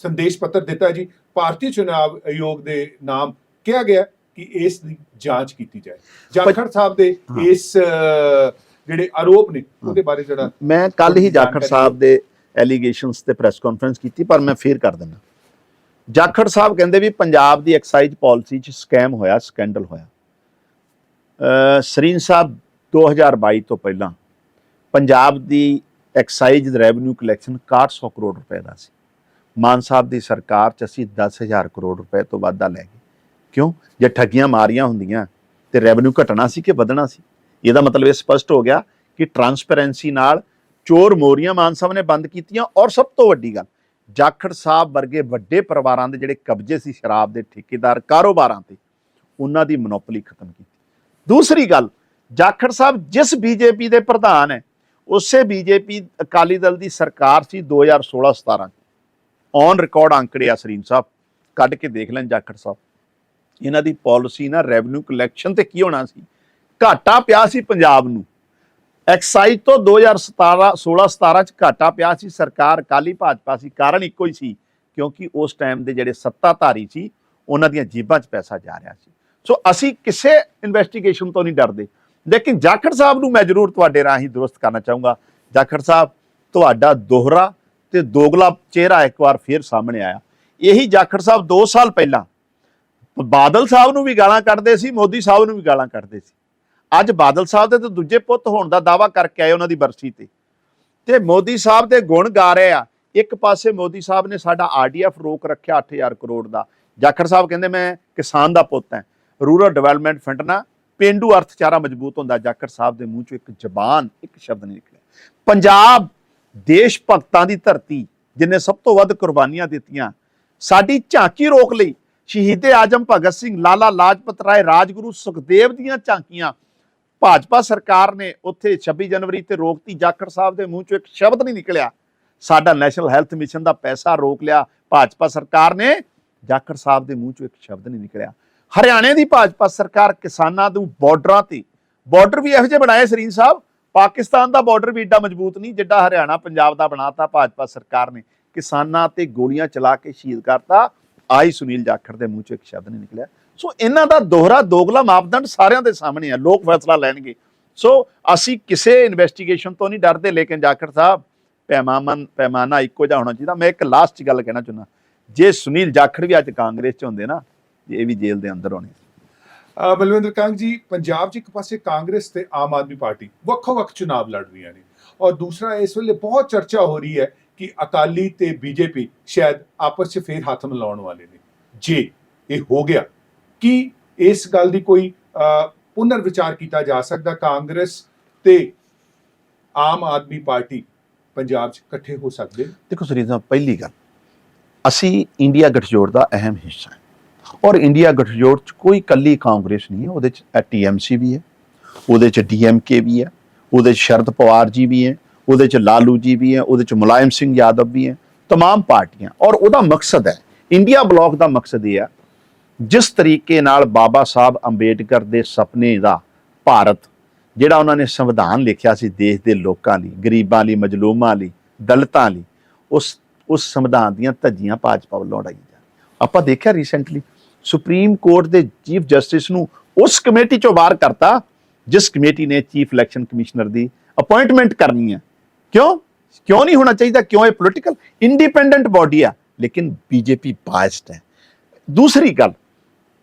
ਸੰਦੇਸ਼ ਪੱਤਰ ਦਿੱਤਾ ਜੀ। ਭਾਰਤੀ ਚੁਣਾਵ ਆਯੋਗ ਦੇ ਨਾਮ ਕਿਹਾ ਗਿਆ ਕਿ ਇਸ ਦੀ ਜਾਂਚ ਕੀਤੀ ਜਾਏ। ਜਾਖੜ ਸਾਹਿਬ ਦੇ ਇਸ ਜਿਹੜੇ ਆਰੋਪ ਨੇ ਉਹਦੇ ਬਾਰੇ ਜਿਹੜਾ ਮੈਂ ਕੱਲ ਹੀ ਜਾਖੜ ਸਾਹਿਬ ਦੇ ਐਲੀਗੇਸ਼ਨਸ ਤੇ ਪ੍ਰੈਸ ਕਾਨਫਰੰਸ ਕੀਤੀ, ਪਰ ਮੈਂ ਫੇਰ ਕਰ ਦਿੰਦਾ। ਜਾਖੜ ਸਾਹਿਬ ਕਹਿੰਦੇ ਵੀ ਪੰਜਾਬ ਦੀ ਐਕਸਾਈਜ਼ ਪਾਲਿਸੀ 'ਚ ਸਕੈਮ ਹੋਇਆ, ਸਕੈਂਡਲ ਹੋਇਆ। ਸਰੀਨ ਸਾਹਿਬ 2022 ਤੋਂ ਪਹਿਲਾਂ ਪੰਜਾਬ ਦੀ ਐਕਸਾਈਜ਼ ਰੈਵਨਿਊ ਕਲੈਕਸ਼ਨ 6100 ਕਰੋੜ ਰੁਪਏ ਦਾ ਸੀ। ਮਾਨ ਸਾਹਿਬ ਦੀ ਸਰਕਾਰ 'ਚ ਅਸੀਂ 10,000 ਕਰੋੜ ਰੁਪਏ ਤੋਂ ਵਾਧਾ ਲੈ ਗਏ। ਕਿਉਂ? ਜੇ ਠੱਗੀਆਂ ਮਾਰੀਆਂ ਹੁੰਦੀਆਂ ਤੇ ਰੈਵਨਿਊ ਘਟਣਾ ਸੀ ਕਿ ਵਧਣਾ ਸੀ? ਇਹਦਾ ਮਤਲਬ ਇਹ ਸਪਸ਼ਟ ਹੋ ਗਿਆ ਕਿ ਟਰਾਂਸਪੇਰੈਂਸੀ ਨਾਲ ਚੋਰ ਮੋਰੀਆਂ ਮਾਨ ਸਾਹਿਬ ਨੇ ਬੰਦ ਕੀਤੀਆਂ। ਔਰ ਸਭ ਤੋਂ ਵੱਡੀ ਗੱਲ, ਜਾਖੜ ਸਾਹਿਬ ਵਰਗੇ ਵੱਡੇ ਪਰਿਵਾਰਾਂ ਦੇ ਜਿਹੜੇ ਕਬਜ਼ੇ ਸੀ ਸ਼ਰਾਬ ਦੇ ਠੇਕੇਦਾਰ ਕਾਰੋਬਾਰਾਂ ਤੇ, ਉਹਨਾਂ ਦੀ ਮੋਨੋਪੋਲੀ ਖਤਮ ਕੀਤੀ। ਦੂਸਰੀ ਗੱਲ, ਜਾਖੜ ਸਾਹਿਬ ਜਿਸ ਬੀਜੇਪੀ ਦੇ ਪ੍ਰਧਾਨ ਹੈ, ਉਸੇ ਬੀਜੇਪੀ ਅਕਾਲੀ ਦਲ ਦੀ ਸਰਕਾਰ ਸੀ 2016-17 ਔਨ ਰਿਕਾਰਡ ਅੰਕੜੇ ਆ ਸਰੀਨ ਸਾਹਿਬ, ਕੱਢ ਕੇ ਦੇਖ ਲੈਣ ਜਾਖੜ ਸਾਹਿਬ। ਇਹਨਾਂ ਦੀ ਪਾਲਿਸੀ ਨਾ ਰੈਵਨਿਊ ਕਲੈਕਸ਼ਨ ਤੇ ਕੀ ਹੋਣਾ ਸੀ, ਘਾਟਾ ਪਿਆ ਸੀ ਪੰਜਾਬ ਨੂੰ ਐਕਸਾਈਜ਼ ਤੋਂ 2016-17 ਚ ਘਾਟਾ ਪਿਆ ਸੀ। ਸਰਕਾਰ ਅਕਾਲੀ ਭਾਜਪਾ ਸੀ, ਕਾਰਨ ਇੱਕੋ ਹੀ ਸੀ, ਕਿਉਂਕਿ ਉਸ ਟਾਈਮ ਦੇ ਜਿਹੜੇ ਸੱਤਾਧਾਰੀ ਸੀ ਉਹਨਾਂ ਦੀਆਂ ਜੇਬਾਂ 'ਚ ਪੈਸਾ ਜਾ ਰਿਹਾ ਸੀ। ਸੋ ਅਸੀਂ ਕਿਸੇ ਇਨਵੈਸਟੀਗੇਸ਼ਨ ਤੋਂ ਨਹੀਂ ਡਰਦੇ। ਲੇਕਿਨ ਜਾਖੜ ਸਾਹਿਬ ਨੂੰ ਮੈਂ ਜ਼ਰੂਰ ਤੁਹਾਡੇ ਰਾਹੀਂ ਦੁਰਸਤ ਕਰਨਾ ਚਾਹੂੰਗਾ। ਜਾਖੜ ਸਾਹਿਬ, ਤੁਹਾਡਾ ਦੋਹਰਾ ਤੇ ਦੋਗਲਾ ਚਿਹਰਾ ਇੱਕ ਵਾਰ ਫੇਰ ਸਾਹਮਣੇ ਆਇਆ। ਇਹੀ ਜਾਖੜ ਸਾਹਿਬ 2 ਸਾਲ ਪਹਿਲਾਂ ਬਾਦਲ ਸਾਹਿਬ ਨੂੰ ਵੀ ਗਾਲਾਂ ਕੱਢਦੇ ਸੀ, ਮੋਦੀ ਸਾਹਿਬ ਨੂੰ ਵੀ ਗਾਲਾਂ ਕੱਢਦੇ ਸੀ। ਅੱਜ ਬਾਦਲ ਸਾਹਿਬ ਦੇ ਤੇ ਦੂਜੇ ਪੁੱਤ ਹੋਣ ਦਾ ਦਾਅਵਾ ਕਰਕੇ ਆਏ ਉਹਨਾਂ ਦੀ ਬਰਸੀ ਤੇ ਮੋਦੀ ਸਾਹਿਬ ਦੇ ਗੁਣ ਗਾ ਰਹੇ ਆ। ਇੱਕ ਪਾਸੇ ਮੋਦੀ ਸਾਹਿਬ ਨੇ ਸਾਡਾ ਆਰਡੀਐਫ ਰੋਕ ਰੱਖਿਆ 8,000 ਕਰੋੜ ਦਾ। ਜਾਖੜ ਸਾਹਿਬ ਕਹਿੰਦੇ ਮੈਂ ਕਿਸਾਨ ਦਾ ਪੁੱਤ ਹਾਂ, ਰੂਰਲ ਡਿਵੈਲਪਮੈਂਟ ਫੰਡ ਨਾਲ ਪੇਂਡੂ ਅਰਥਚਾਰਾ ਮਜ਼ਬੂਤ ਹੁੰਦਾ। ਜਾਖੜ ਸਾਹਿਬ ਦੇ ਮੂੰਹ ਚੋਂ ਇੱਕ ਜ਼ਬਾਨ, ਇੱਕ ਸ਼ਬਦ ਨਹੀਂ ਨਿਕਲਿਆ। ਪੰਜਾਬ ਦੇਸ਼ ਭਗਤਾਂ ਦੀ ਧਰਤੀ, ਜਿਨੇ ਸਭ ਤੋਂ ਵੱਧ ਕੁਰਬਾਨੀਆਂ ਦਿੱਤੀਆਂ, ਸਾਡੀ ਝਾਂਕੀ ਰੋਕ ਲਈ ਸ਼ਹੀਦੇ ਆਜਮ ਭਗਤ ਸਿੰਘ, ਲਾਲਾ ਲਾਜਪਤ ਰਾਏ, ਰਾਜਗੁਰੂ ਸੁਖਦੇਵ ਦੀਆਂ ਝਾਂਕੀਆਂ ਭਾਜਪਾ ਸਰਕਾਰ ਨੇ ਉੱਥੇ 26 ਜਨਵਰੀ ਤੇ ਰੋਕਤੀ। ਜਾਖੜ ਸਾਹਿਬ ਦੇ ਮੂੰਹ ਚੋਂ ਇੱਕ ਸ਼ਬਦ ਨਹੀਂ ਨਿਕਲਿਆ। ਸਾਡਾ ਨੈਸ਼ਨਲ ਹੈਲਥ ਮਿਸ਼ਨ ਦਾ ਪੈਸਾ ਰੋਕ ਲਿਆ ਭਾਜਪਾ ਸਰਕਾਰ ਨੇ, ਜਾਖੜ ਸਾਹਿਬ ਦੇ ਮੂੰਹ ਚੋਂ ਇੱਕ ਸ਼ਬਦ ਨਹੀਂ ਨਿਕਲਿਆ। ਹਰਿਆਣੇ ਦੀ ਭਾਜਪਾ ਸਰਕਾਰ ਕਿਸਾਨਾਂ ਨੂੰ ਬਾਰਡਰਾਂ ਤੇ, ਬਾਰਡਰ ਵੀ ਇਹੋ ਜਿਹੇ ਬਣਾਏ ਸਰੀਨ ਸਾਹਿਬ, ਪਾਕਿਸਤਾਨ ਦਾ ਬਾਰਡਰ ਵੀ ਏਡਾ ਮਜ਼ਬੂਤ ਨਹੀਂ ਜਿੱਡਾ ਹਰਿਆਣਾ ਪੰਜਾਬ ਦਾ ਬਣਾਤਾ ਭਾਜਪਾ ਸਰਕਾਰ ਨੇ। ਕਿਸਾਨਾਂ ਤੇ ਗੋਲੀਆਂ ਚਲਾ ਕੇ ਸ਼ਹੀਦ ਕਰਤਾ। ਆਈ ਸੁਨੀਲ ਜਾਖੜ ਦੇ ਮੂੰਹ ਚੋਂ ਇੱਕ ਸ਼ਬਦ ਨਹੀਂ ਨਿਕਲਿਆ। ਸੋ ਇਹਨਾਂ ਦਾ ਦੋਹਰਾ ਦੋਗਲਾ ਮਾਪਦੰਡ ਸਾਰਿਆਂ ਦੇ ਸਾਹਮਣੇ ਆ, ਲੋਕ ਫੈਸਲਾ ਲੈਣਗੇ। ਸੋ ਅਸੀਂ ਕਿਸੇ ਇਨਵੈਸਟੀਗੇਸ਼ਨ ਤੋਂ ਨਹੀਂ ਡਰਦੇ। ਲੇਕਿਨ ਜਾਖੜ ਸਾਹਿਬ, ਪੈਮਾਨਾ ਇੱਕੋ ਜਿਹਾ ਹੋਣਾ ਚਾਹੀਦਾ। ਮੈਂ ਇੱਕ ਲਾਸਟ ਗੱਲ ਕਹਿਣਾ ਚਾਹੁੰਦਾ, ਜੇ ਸੁਨੀਲ ਜਾਖੜ ਵੀ ਅੱਜ ਕਾਂਗਰਸ 'ਚ ਹੁੰਦੇ ਨਾ, ਇਹ ਵੀ ਜੇਲ੍ਹ ਦੇ ਅੰਦਰ ਹੋਣੇ। ਬਲਵਿੰਦਰ ਕੰਗ ਜੀ, ਪੰਜਾਬ 'ਚ ਇੱਕ ਪਾਸੇ ਕਾਂਗਰਸ ਤੇ ਆਮ ਆਦਮੀ ਪਾਰਟੀ ਵੱਖੋ-ਵੱਖ ਚੁਣਾਵ ਲੜ ਰਹੀਆਂ ਨੇ, ਔਰ ਦੂਸਰਾ ਇਸ ਵੇਲੇ ਬਹੁਤ ਚਰਚਾ ਹੋ ਰਹੀ ਹੈ ਕਿ ਅਕਾਲੀ ਤੇ ਬੀਜੇਪੀ ਸ਼ਾਇਦ ਆਪਸ 'ਚ ਫੇਰ ਹੱਥ ਮਿਲਾਉਣ ਵਾਲੇ ਨੇ। ਜੇ ਇਹ ਹੋ ਗਿਆ, ਕੀ ਇਸ ਗੱਲ ਦੀ ਕੋਈ ਪੁਨਰ ਵਿਚਾਰ ਕੀਤਾ ਜਾ ਸਕਦਾ? ਕਾਂਗਰਸ ਤੇ ਆਮ ਆਦਮੀ ਪਾਰਟੀ ਪੰਜਾਬ 'ਚ ਇਕੱਠੇ ਹੋ ਸਕਦੇ? ਦੇਖੋ ਸਰੀਰ ਸਾਹਿਬ, ਪਹਿਲੀ ਗੱਲ, ਅਸੀਂ ਇੰਡੀਆ ਗਠਜੋੜ ਦਾ ਅਹਿਮ ਹਿੱਸਾ ਹੈ। ਔਰ ਇੰਡੀਆ ਗਠਜੋੜ 'ਚ ਕੋਈ ਇਕੱਲੀ ਕਾਂਗਰਸ ਨਹੀਂ ਹੈ। ਉਹਦੇ 'ਚ TMC ਵੀ ਹੈ, ਉਹਦੇ 'ਚ DMK ਵੀ ਹੈ, ਉਹਦੇ 'ਚ ਸ਼ਰਦ ਪਵਾਰ ਜੀ ਵੀ ਹੈ, ਉਹਦੇ 'ਚ ਲਾਲੂ ਜੀ ਵੀ ਹੈ, ਉਹਦੇ 'ਚ ਮੁਲਾਇਮ ਸਿੰਘ ਯਾਦਵ ਵੀ ਹੈ, तमाम ਪਾਰਟੀਆਂ। ਔਰ ਉਹਦਾ ਮਕਸਦ ਹੈ, ਇੰਡੀਆ ਬਲਾਕ ਦਾ ਮਕਸਦ ਇਹ ਹੈ, ਜਿਸ ਤਰੀਕੇ ਨਾਲ ਬਾਬਾ ਸਾਹਿਬ ਅੰਬੇਡਕਰ ਦੇ ਸੁਪਨੇ ਦਾ ਭਾਰਤ, ਜਿਹੜਾ ਉਹਨਾਂ ਨੇ ਸੰਵਿਧਾਨ ਲਿਖਿਆ ਸੀ ਦੇਸ਼ ਦੇ ਲੋਕਾਂ ਲਈ, ਗਰੀਬਾਂ ਲਈ, ਮਜਲੂਮਾਂ ਲਈ, ਦਲਿਤਾਂ ਲਈ, ਉਸ ਸੰਵਿਧਾਨ ਦੀਆਂ ਧੱਜੀਆਂ ਭਾਜਪਾ ਵੱਲੋਂ ਉਡਾਈਆਂ ਜਾ ਰਹੀਆਂ। ਆਪਾਂ ਦੇਖਿਆ ਰੀਸੈਂਟਲੀ ਸੁਪਰੀਮ ਕੋਰਟ ਦੇ ਚੀਫ ਜਸਟਿਸ ਨੂੰ ਉਸ ਕਮੇਟੀ 'ਚੋਂ ਬਾਹਰ ਕਰਤਾ ਜਿਸ ਕਮੇਟੀ ਨੇ ਚੀਫ ਇਲੈਕਸ਼ਨ ਕਮਿਸ਼ਨਰ ਦੀ ਅਪਾਇੰਟਮੈਂਟ ਕਰਨੀ ਹੈ। ਕਿਉਂ ਨਹੀਂ ਹੋਣਾ ਚਾਹੀਦਾ? ਕਿਉਂ? ਇਹ ਪੋਲੀਟੀਕਲ ਇੰਡੀਪੈਂਡੈਂਟ ਬਾਡੀ ਆ, ਲੇਕਿਨ ਬੀਜੇਪੀ ਬਾਇਸਡ ਹੈ। ਦੂਸਰੀ ਗੱਲ,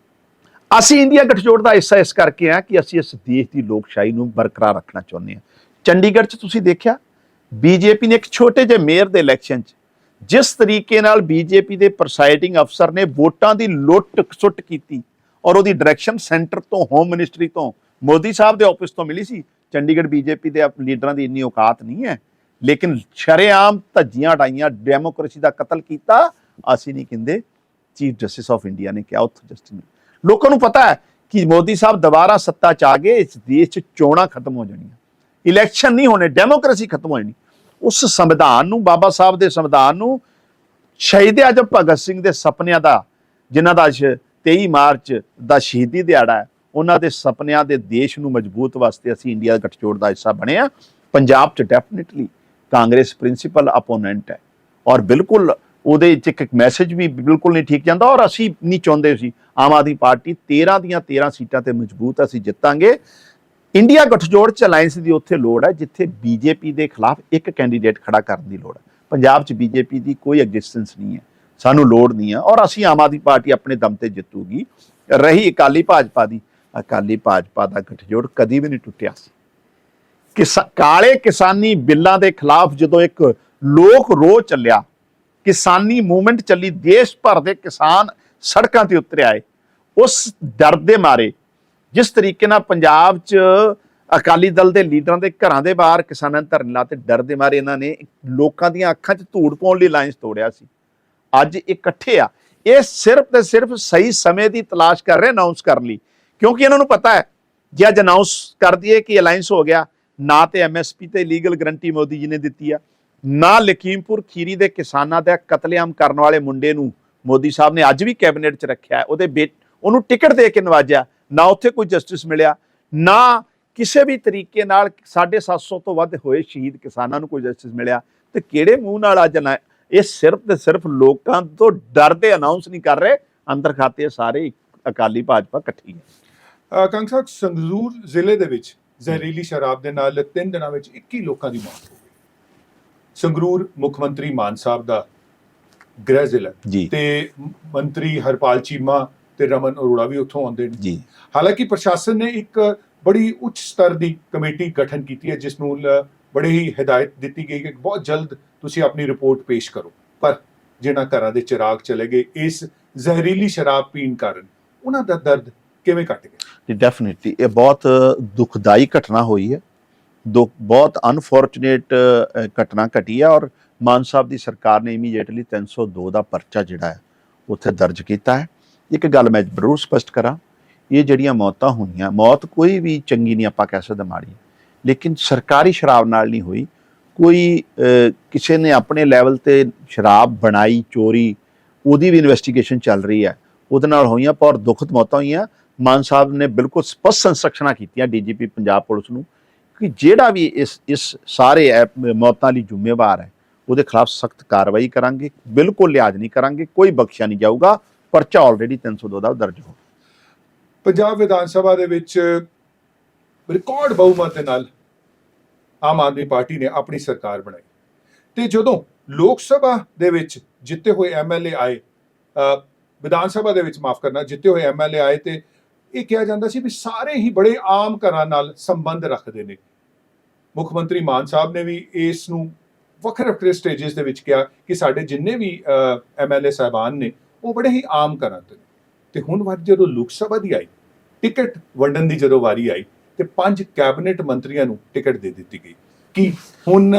ਅਸੀਂ ਇੰਡੀਆ ਗਠਜੋੜ ਦਾ ਹਿੱਸਾ ਇਸ ਕਰਕੇ ਆ ਕਿ ਅਸੀਂ ਇਸ ਦੇਸ਼ ਦੀ ਲੋਕਸ਼ਾਹੀ ਨੂੰ ਬਰਕਰਾਰ ਰੱਖਣਾ ਚਾਹੁੰਦੇ ਹਾਂ। ਚੰਡੀਗੜ੍ਹ 'ਚ ਤੁਸੀਂ ਦੇਖਿਆ, ਬੀਜੇਪੀ ਨੇ ਇੱਕ ਛੋਟੇ ਜਿਹੇ ਮੇਅਰ ਦੇ ਇਲੈਕਸ਼ਨ 'ਚ ਜਿਸ ਤਰੀਕੇ ਨਾਲ ਬੀਜੇਪੀ ਦੇ ਪ੍ਰੈਜ਼ਾਈਡਿੰਗ ਅਫਸਰ ਨੇ ਵੋਟਾਂ ਦੀ ਲੁੱਟ ਸੁੱਟ ਕੀਤੀ ਔਰ ਉਹਦੀ ਡਾਇਰੈਕਸ਼ਨ ਸੈਂਟਰ ਤੋਂ, ਹੋਮ ਮਿਨਿਸਟਰੀ ਤੋਂ, ਮੋਦੀ ਸਾਹਿਬ ਦੇ ਆਫਿਸ ਤੋਂ ਮਿਲੀ ਸੀ। ਚੰਡੀਗੜ੍ਹ ਬੀਜੇਪੀ ਦੇ ਲੀਡਰਾਂ ਦੀ ਇੰਨੀ ਔਕਾਤ ਨਹੀਂ ਹੈ, ਲੇਕਿਨ ਸ਼ਰੇਆਮ ਧੱਜੀਆਂ ਉਡਾਈਆਂ, ਡੈਮੋਕ੍ਰੇਸੀ ਦਾ ਕਤਲ ਕੀਤਾ। ਅਸੀਂ ਨਹੀਂ ਕਹਿੰਦੇ, ਚੀਫ ਜਸਟਿਸ ਆਫ ਇੰਡੀਆ ਨੇ ਕਿਹਾ ਉੱਥੇ ਜਸਟਿਸ। ਲੋਕਾਂ ਨੂੰ ਪਤਾ ਹੈ ਕਿ ਮੋਦੀ ਸਾਹਿਬ ਦੁਬਾਰਾ ਸੱਤਾ 'ਚ ਆ ਗਏ, ਇਸ ਦੇਸ਼ 'ਚ ਚੋਣਾਂ ਖਤਮ ਹੋ ਜਾਣੀਆਂ, ਇਲੈਕਸ਼ਨ ਨਹੀਂ ਹੋਣੇ, ਡੈਮੋਕ੍ਰੇਸੀ ਖਤਮ ਹੋ ਜਾਣੀ। ਉਸ ਸੰਵਿਧਾਨ ਨੂੰ, ਬਾਬਾ ਸਾਹਿਬ ਦੇ ਸੰਵਿਧਾਨ ਨੂੰ, ਸ਼ਹੀਦ ਆਜ਼ਮ ਭਗਤ ਸਿੰਘ ਦੇ ਸੁਪਨਿਆਂ ਦਾ, ਜਿਨ੍ਹਾਂ ਦਾ 23 ਮਾਰਚ ਦਾ ਸ਼ਹੀਦੀ ਦਿਹਾੜਾ ਹੈ, ਉਹਨਾਂ ਦੇ ਸੁਪਨਿਆਂ ਦੇ ਦੇਸ਼ ਨੂੰ ਮਜ਼ਬੂਤ ਵਾਸਤੇ ਅਸੀਂ ਇੰਡੀਆ ਗੱਠਜੋੜ ਦਾ ਹਿੱਸਾ ਬਣੇ ਆ। ਪੰਜਾਬ 'ਚ ਡੈਫੀਨਿਟਲੀ ਕਾਂਗਰਸ ਪ੍ਰਿੰਸੀਪਲ ਅਪੋਨੈਂਟ ਹੈ ਔਰ ਬਿਲਕੁਲ ਉਹਦੇ 'ਚ ਇੱਕ ਮੈਸੇਜ ਵੀ ਬਿਲਕੁਲ ਨਹੀਂ ਠੀਕ ਜਾਂਦਾ। ਔਰ ਅਸੀਂ ਨਹੀਂ ਚਾਹੁੰਦੇ ਸੀ, ਆਮ ਆਦਮੀ ਪਾਰਟੀ 13 ਦੀਆਂ 13 ਸੀਟਾਂ ਤੇ ਮਜ਼ਬੂਤ, ਅਸੀਂ ਜਿੱਤਾਂਗੇ। ਇੰਡੀਆ ਗੱਠਜੋੜ 'ਚ ਅਲਾਇੰਸ ਦੀ ਉੱਥੇ ਲੋੜ ਹੈ ਜਿੱਥੇ ਬੀਜੇਪੀ ਦੇ ਖਿਲਾਫ ਇੱਕ ਕੈਂਡੀਡੇਟ ਖੜਾ ਕਰਨ ਦੀ ਲੋੜ ਹੈ। ਪੰਜਾਬ 'ਚ ਬੀਜੇਪੀ ਦੀ ਕੋਈ ਐਗਜ਼ਿਸਟੈਂਸ ਨਹੀਂ ਹੈ, ਸਾਨੂੰ ਲੋੜ ਨਹੀਂ ਹੈ, ਔਰ ਅਸੀਂ ਆਮ ਆਦਮੀ ਪਾਰਟੀ ਆਪਣੇ ਦਮ ਤੇ ਜਿੱਤੂਗੀ। ਰਹੀ ਅਕਾਲੀ ਭਾਜਪਾ ਦੀ, ਅਕਾਲੀ ਭਾਜਪਾ ਦਾ ਗੱਠਜੋੜ ਕਦੀ ਵੀ ਨਹੀਂ ਟੁੱਟਿਆ ਸੀ। ਕਾਲੇ ਕਿਸਾਨੀ ਬਿੱਲਾਂ ਦੇ ਖਿਲਾਫ ਜਦੋਂ ਇੱਕ ਲੋਕ ਰੋਹ ਚੱਲਿਆ, ਕਿਸਾਨੀ ਮੂਵਮੈਂਟ ਚੱਲੀ, ਦੇਸ਼ ਭਰ ਦੇ ਕਿਸਾਨ ਸੜਕਾਂ ਤੇ ਉਤਰ ਆਏ, ਉਸ ਡਰ ਦੇ ਮਾਰੇ ਜਿਸ ਤਰੀਕੇ ਨਾਲ ਪੰਜਾਬ 'ਚ ਅਕਾਲੀ ਦਲ ਦੇ ਲੀਡਰਾਂ ਦੇ ਘਰਾਂ ਦੇ ਬਾਹਰ ਕਿਸਾਨਾਂ ਨੇ ਧਰਨੇ ਲਾਤੇ, ਡਰ ਦੇ ਮਾਰੇ ਇਹਨਾਂ ਨੇ ਲੋਕਾਂ ਦੀਆਂ ਅੱਖਾਂ 'ਚ ਧੂੜ ਪਾਉਣ ਲਈ ਅਲਾਇੰਸ ਤੋੜਿਆ ਸੀ। ਅੱਜ ਇਕੱਠੇ ਆ, ਇਹ ਸਿਰਫ ਤੇ ਸਿਰਫ ਸਹੀ ਸਮੇਂ ਦੀ ਤਲਾਸ਼ ਕਰ ਰਹੇ ਅਨਾਉਂਸ ਕਰਨ ਲਈ, ਕਿਉਂਕਿ ਇਹਨਾਂ ਨੂੰ ਪਤਾ ਹੈ ਜੇ ਅੱਜ ਅਨਾਉਂਸ ਕਰ ਦਈਏ ਕਿ ਅਲਾਇੰਸ ਹੋ ਗਿਆ, ਨਾ ਤੇ MSP ਤੇ ਲੀਗਲ ਗਰੰਟੀ ਮੋਦੀ ਜੀ ਨੇ ਦਿੱਤੀ ਆ, ਨਾ ਲਖੀਮਪੁਰ ਖੀਰੀ ਦੇ ਕਿਸਾਨਾਂ ਦਾ ਕਤਲੇਆਮ ਕਰਨ ਵਾਲੇ ਮੁੰਡੇ ਨੂੰ ਮੋਦੀ ਸਾਹਿਬ ਨੇ ਅੱਜ ਵੀ ਕੈਬਨਿਟ 'ਚ ਰੱਖਿਆ, ਉਹਨੂੰ ਟਿਕਟ ਦੇ ਕੇ ਨਵਾਜਿਆ, ਨਾ ਉੱਥੇ ਕੋਈ ਜਸਟਿਸ ਮਿਲਿਆ, ਨਾ ਕਿਸੇ ਵੀ ਤਰੀਕੇ ਨਾਲ 750 ਤੋਂ ਵੱਧ ਹੋਏ ਸ਼ਹੀਦ ਕਿਸਾਨਾਂ ਨੂੰ ਕੋਈ ਜਸਟਿਸ ਮਿਲਿਆ। ਤੇ ਕਿਹੜੇ ਮੂੰਹ ਨਾਲ ਅੱਜ ਇਹ ਸਿਰਫ ਤੇ ਸਿਰਫ ਲੋਕਾਂ ਤੋਂ ਡਰਦੇ ਅਨਾਉਂਸ ਨਹੀਂ ਕਰ ਰਹੇ, ਅੰਦਰ ਖਾਤੇ ਸਾਰੇ ਅਕਾਲੀ ਭਾਜਪਾ ਇਕੱਠੀ ਹੈ। ਕੰਗ ਸਾਹਿਬ, ਸੰਗਰੂਰ ਜ਼ਿਲ੍ਹੇ ਦੇ ਵਿੱਚ ਜ਼ਹਿਰੀਲੀ ਸ਼ਰਾਬ ਦੇ ਨਾਲ 3 ਦਿਨਾਂ ਵਿੱਚ 21 ਲੋਕਾਂ ਦੀ ਮੌਤ ਹੋ ਗਈ। ਸੰਗਰੂਰ ਮੁੱਖ ਮੰਤਰੀ ਮਾਨ ਸਾਹਿਬ ਦਾ ਗ੍ਰਹਿ ਜ਼ਿਲ੍ਹਾ ਤੇ ਮੰਤਰੀ ਹਰਪਾਲ ਚੀਮਾ ਤੇ ਰਮਨ ਅਰੋੜਾ ਵੀ ਉੱਥੋਂ ਆਉਂਦੇ ਨੇ ਜੀ। ਹਾਲਾਂਕਿ ਪ੍ਰਸ਼ਾਸਨ ਨੇ ਇੱਕ ਬੜੀ ਉੱਚ ਸਤਰ ਦੀ ਕਮੇਟੀ ਗਠਨ ਕੀਤੀ ਹੈ ਜਿਸ ਨੂੰ ਬੜੀ ਹੀ ਹਦਾਇਤ ਦਿੱਤੀ ਗਈ ਕਿ ਬਹੁਤ ਜਲਦ ਤੁਸੀਂ ਆਪਣੀ ਰਿਪੋਰਟ ਪੇਸ਼ ਕਰੋ, ਪਰ ਜਿਹਨਾਂ ਘਰਾਂ ਦੇ ਚਿਰਾਗ ਚਲੇ ਗਏ ਇਸ ਜ਼ਹਿਰੀਲੀ ਸ਼ਰਾਬ ਪੀਣ ਕਾਰਨ, ਉਹਨਾਂ ਦਾ ਦਰਦ ਕਿਵੇਂ ਘਟ ਗਿਆ? ਡੈਫੀਨਿਟਲੀ ਇਹ ਬਹੁਤ ਦੁਖਦਾਈ ਘਟਨਾ ਹੋਈ ਹੈ, ਬਹੁਤ ਅਨਫੋਰਚੂਨੇਟ ਘਟਨਾ ਘਟੀ ਹੈ। ਔਰ ਮਾਨ ਸਾਹਿਬ ਦੀ ਸਰਕਾਰ ਨੇ ਇਮੀਡੀਏਟਲੀ 302 ਦਾ ਪਰਚਾ ਜਿਹੜਾ ਹੈ ਉੱਥੇ ਦਰਜ ਕੀਤਾ ਹੈ। ਇੱਕ ਗੱਲ ਮੈਂ ਜ਼ਰੂਰ ਸਪਸ਼ਟ ਕਰਾਂ, ਇਹ ਜਿਹੜੀਆਂ ਮੌਤਾਂ ਹੋਈਆਂ, ਮੌਤ ਕੋਈ ਵੀ ਚੰਗੀ ਨਹੀਂ ਆਪਾਂ ਕਹਿ ਸਕਦੇ, ਮਾੜੀ, ਲੇਕਿਨ ਸਰਕਾਰੀ ਸ਼ਰਾਬ ਨਾਲ ਨਹੀਂ ਹੋਈ। ਕੋਈ ਕਿਸੇ ਨੇ ਆਪਣੇ ਲੈਵਲ ਤੇ ਸ਼ਰਾਬ ਬਣਾਈ, ਚੋਰੀ, ਉਹਦੀ ਵੀ ਇਨਵੈਸਟੀਗੇਸ਼ਨ ਚੱਲ ਰਹੀ ਹੈ, ਉਹਦੇ ਨਾਲ ਹੋਈਆਂ ਪਰ ਦੁਖਦ ਮੌਤਾਂ ਹੋਈਆਂ। ਮਾਨ ਸਾਹਿਬ ਨੇ ਬਿਲਕੁਲ ਸਪਸ਼ਟ ਇੰਸਟਰਕਸ਼ਨਾਂ ਕੀਤੀਆਂ DGP ਪੰਜਾਬ ਪੁਲਿਸ ਨੂੰ ਕਿ ਜਿਹੜਾ ਵੀ ਇਸ ਸਾਰੇ ਮੌਤਾਂ ਲਈ ਜ਼ਿੰਮੇਵਾਰ ਹੈ ਉਹਦੇ ਖਿਲਾਫ ਸਖਤ ਕਾਰਵਾਈ ਕਰਾਂਗੇ, ਬਿਲਕੁਲ ਲਿਹਾਜ਼ ਨਹੀਂ ਕਰਾਂਗੇ, ਕੋਈ ਬਖਸ਼ਿਆ ਨਹੀਂ ਜਾਊਗਾ। ਪਰਚਾ ਆਲਰੇਡੀ 302 ਦਾ ਦਰਜ ਹੋ। ਪੰਜਾਬ ਵਿਧਾਨ ਸਭਾ ਦੇ ਵਿੱਚ ਰਿਕਾਰਡ ਬਹੁਮਤ ਦੇ ਨਾਲ ਆਮ ਆਦਮੀ ਪਾਰਟੀ ਨੇ ਆਪਣੀ ਸਰਕਾਰ ਬਣਾਈ ਤੇ ਜਦੋਂ ਲੋਕ ਸਭਾ ਦੇ ਵਿੱਚ ਜਿੱਤੇ ਹੋਏ MLA ਆਏ, ਵਿਧਾਨ ਸਭਾ ਦੇ ਵਿੱਚ ਮਾਫ ਕਰਨਾ, ਜਿੱਤੇ ਹੋਏ MLA ਆਏ ਤੇ ਇਹ ਕਿਹਾ ਜਾਂਦਾ ਸੀ ਵੀ ਸਾਰੇ ਹੀ ਬੜੇ ਆਮ ਘਰਾਂ ਨਾਲ ਸੰਬੰਧ ਰੱਖਦੇ ਨੇ। ਮੁੱਖ ਮੰਤਰੀ ਮਾਨ ਸਾਹਿਬ ਨੇ ਵੀ ਇਸ ਨੂੰ ਵੱਖਰੇ ਵੱਖਰੇ ਸਟੇਜਸ ਦੇ ਵਿੱਚ ਕਿਹਾ ਕਿ ਸਾਡੇ ਜਿੰਨੇ ਵੀ MLA ਸਾਹਿਬਾਨ ਨੇ ਉਹ ਬੜੇ ਹੀ ਆਮ ਘਰਾਂ ਦੇ ਨੇ। ਤੇ ਹੁਣ ਵਾਰ ਜਦੋਂ ਲੋਕ ਸਭਾ ਦੀ ਆਈ, ਟਿਕਟ ਵੰਡਣ ਦੀ ਜਦੋਂ ਵਾਰੀ ਆਈ ਤੇ 5 ਕੈਬਨਿਟ ਮੰਤਰੀਆਂ ਨੂੰ ਟਿਕਟ ਦੇ ਦਿੱਤੀ ਗਈ ਕਿ ਹੁਣ